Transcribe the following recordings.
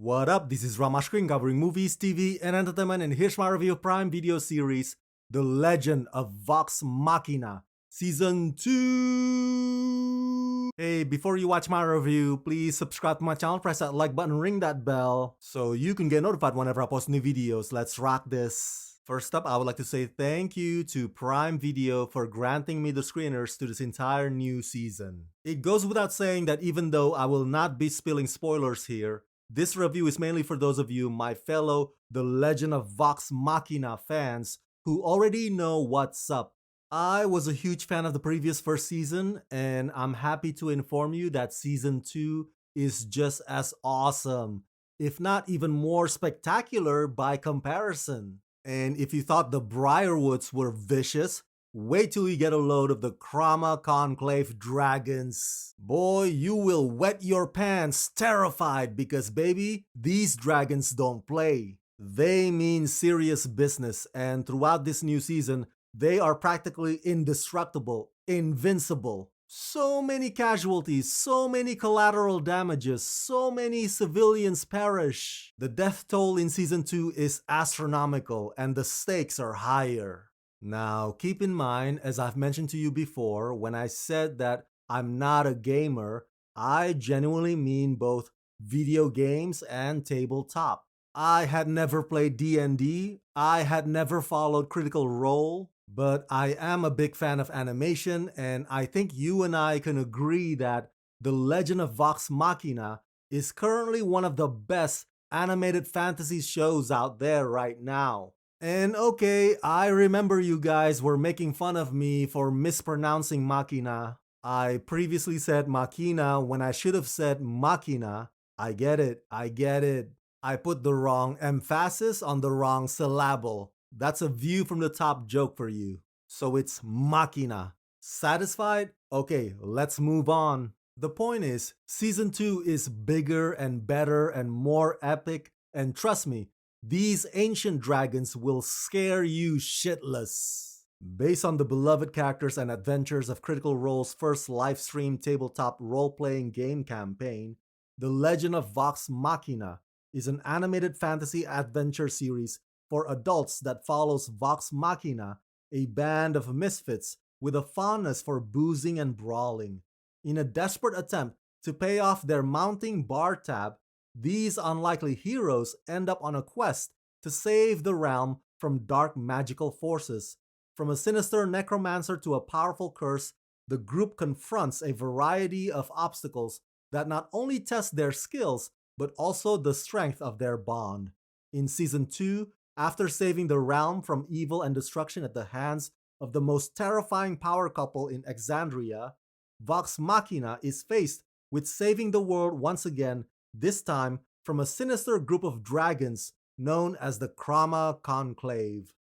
What up, this is Ramashkin covering movies, TV, and entertainment, and here's my review of Prime Video series, The Legend of Vox Machina, Season 2! Hey, before you watch my review, please subscribe to my channel, press that like button, ring that bell, so you can get notified whenever I post new videos. Let's rock this! First up, I would like to say thank you to Prime Video for granting me the screeners to this entire new season. It goes without saying that even though I will not be spilling spoilers here, this review is mainly for those of you, my fellow The Legend of Vox Machina fans, who already know what's up. I was a huge fan of the previous first season, and I'm happy to inform you that Season 2 is just as awesome, if not even more spectacular by comparison. And if you thought the Briarwoods were vicious, wait till you get a load of the Chroma Conclave dragons. Boy, you will wet your pants terrified because baby, these dragons don't play. They mean serious business, and throughout this new season, they are practically indestructible, invincible. So many casualties, so many collateral damages, so many civilians perish. The death toll in Season 2 is astronomical and the stakes are higher. Now, keep in mind, as I've mentioned to you before, when I said that I'm not a gamer, I genuinely mean both video games and tabletop. I had never played D&D, I had never followed Critical Role, but I am a big fan of animation, and I think you and I can agree that The Legend of Vox Machina is currently one of the best animated fantasy shows out there right now. And okay, I remember you guys were making fun of me for mispronouncing Machina. I previously said Machina when I should have said Machina. I get it. I put the wrong emphasis on the wrong syllable. That's a view from the top joke for you. So it's Machina. Satisfied? Okay, let's move on. The point is, Season 2 is bigger and better and more epic, and trust me, these ancient dragons will scare you shitless. Based on the beloved characters and adventures of Critical Role's first live-stream tabletop role-playing game campaign, The Legend of Vox Machina is an animated fantasy adventure series for adults that follows Vox Machina, a band of misfits with a fondness for boozing and brawling. In a desperate attempt to pay off their mounting bar tab, these unlikely heroes end up on a quest to save the realm from dark magical forces. From a sinister necromancer to a powerful curse, the group confronts a variety of obstacles that not only test their skills, but also the strength of their bond. In Season 2, after saving the realm from evil and destruction at the hands of the most terrifying power couple in Exandria, Vox Machina is faced with saving the world once again, this time from a sinister group of dragons known as the Chroma Conclave.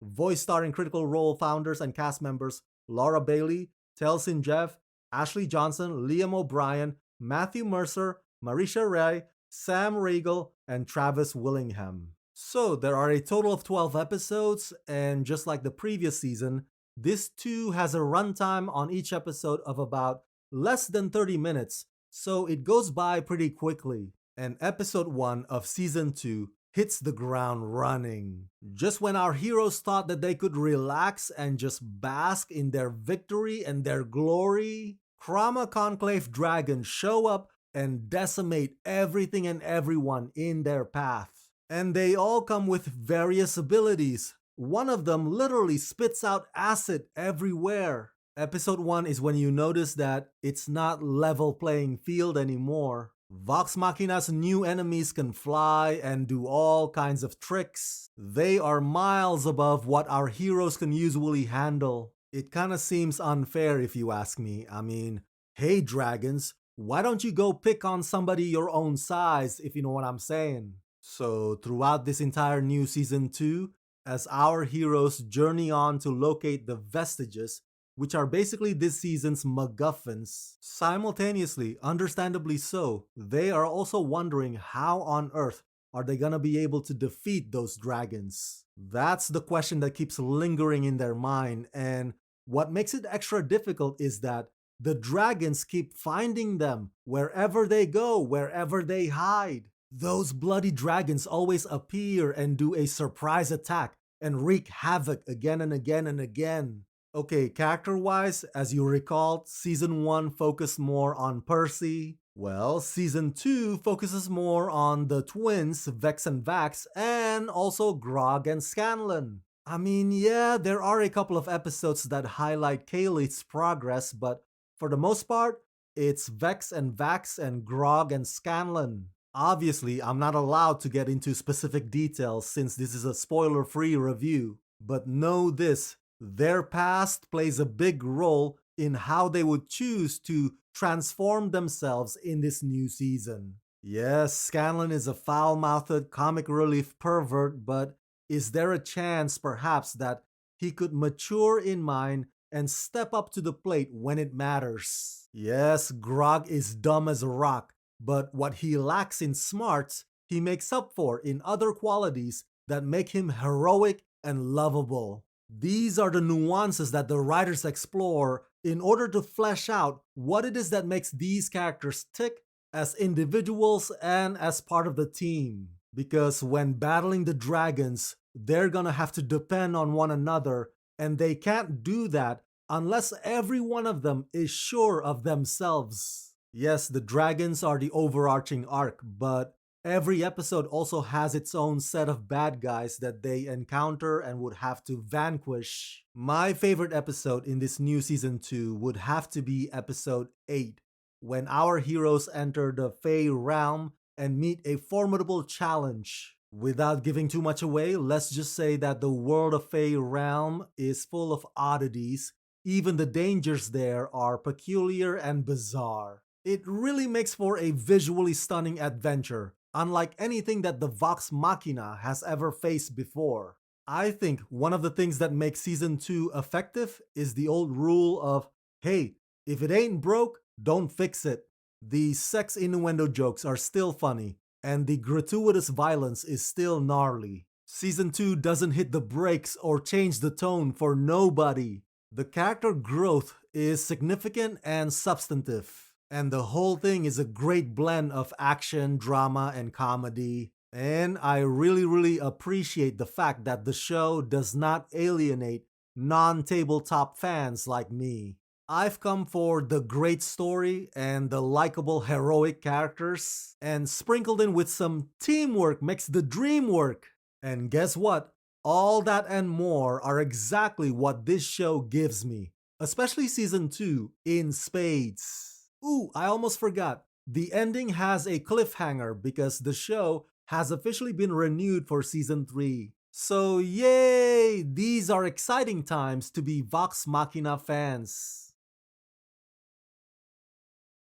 Voice starring Critical Role founders and cast members Laura Bailey, Telsin Jeff, Ashley Johnson, Liam O'Brien, Matthew Mercer, Marisha Ray, Sam Riegel, and Travis Willingham. So there are a total of 12 episodes, and just like the previous season, this too has a runtime on each episode of about less than 30 minutes, so it goes by pretty quickly. And episode 1 of Season 2 hits the ground running. Just when our heroes thought that they could relax and just bask in their victory and their glory, Chroma Conclave dragons show up and decimate everything and everyone in their path. And they all come with various abilities. One of them literally spits out acid everywhere. Episode 1 is when you notice that it's not level playing field anymore. Vox Machina's new enemies can fly and do all kinds of tricks. They are miles above what our heroes can usually handle. It kinda seems unfair if you ask me. I mean, hey dragons, why don't you go pick on somebody your own size, if you know what I'm saying? So throughout this entire new Season 2, as our heroes journey on to locate the vestiges, which are basically this season's MacGuffins, simultaneously, understandably so, they are also wondering how on earth are they gonna be able to defeat those dragons? That's the question that keeps lingering in their mind, and what makes it extra difficult is that the dragons keep finding them wherever they go, wherever they hide. Those bloody dragons always appear and do a surprise attack and wreak havoc again and again and again. Okay, character-wise, as you recall, Season 1 focused more on Percy. Well, Season 2 focuses more on the twins, Vex and Vax, and also Grog and Scanlan. I mean, yeah, there are a couple of episodes that highlight Kaylee's progress, but for the most part, it's Vex and Vax and Grog and Scanlan. Obviously, I'm not allowed to get into specific details since this is a spoiler-free review, but know this, their past plays a big role in how they would choose to transform themselves in this new season. Yes, Scanlan is a foul-mouthed comic relief pervert, but is there a chance perhaps that he could mature in mind and step up to the plate when it matters? Yes, Grog is dumb as a rock, but what he lacks in smarts, he makes up for in other qualities that make him heroic and lovable. These are the nuances that the writers explore in order to flesh out what it is that makes these characters tick as individuals and as part of the team. Because when battling the dragons, they're gonna have to depend on one another, and they can't do that unless every one of them is sure of themselves. Yes, the dragons are the overarching arc, but every episode also has its own set of bad guys that they encounter and would have to vanquish. My favorite episode in this new season 2 would have to be episode 8, when our heroes enter the Fey realm and meet a formidable challenge. Without giving too much away, let's just say that the world of Fey realm is full of oddities. Even the dangers there are peculiar and bizarre. It really makes for a visually stunning adventure, unlike anything that the Vox Machina has ever faced before. I think one of the things that makes Season 2 effective is the old rule of, hey, if it ain't broke, don't fix it. The sex innuendo jokes are still funny, and the gratuitous violence is still gnarly. Season 2 doesn't hit the brakes or change the tone for nobody. The character growth is significant and substantive. And the whole thing is a great blend of action, drama, and comedy. And I really appreciate the fact that the show does not alienate non-tabletop fans like me. I've come for the great story and the likable heroic characters, and sprinkled in with some teamwork makes the dream work. And guess what? All that and more are exactly what this show gives me, especially Season 2 in spades. Ooh, I almost forgot. The ending has a cliffhanger because the show has officially been renewed for Season 3. So yay! These are exciting times to be Vox Machina fans.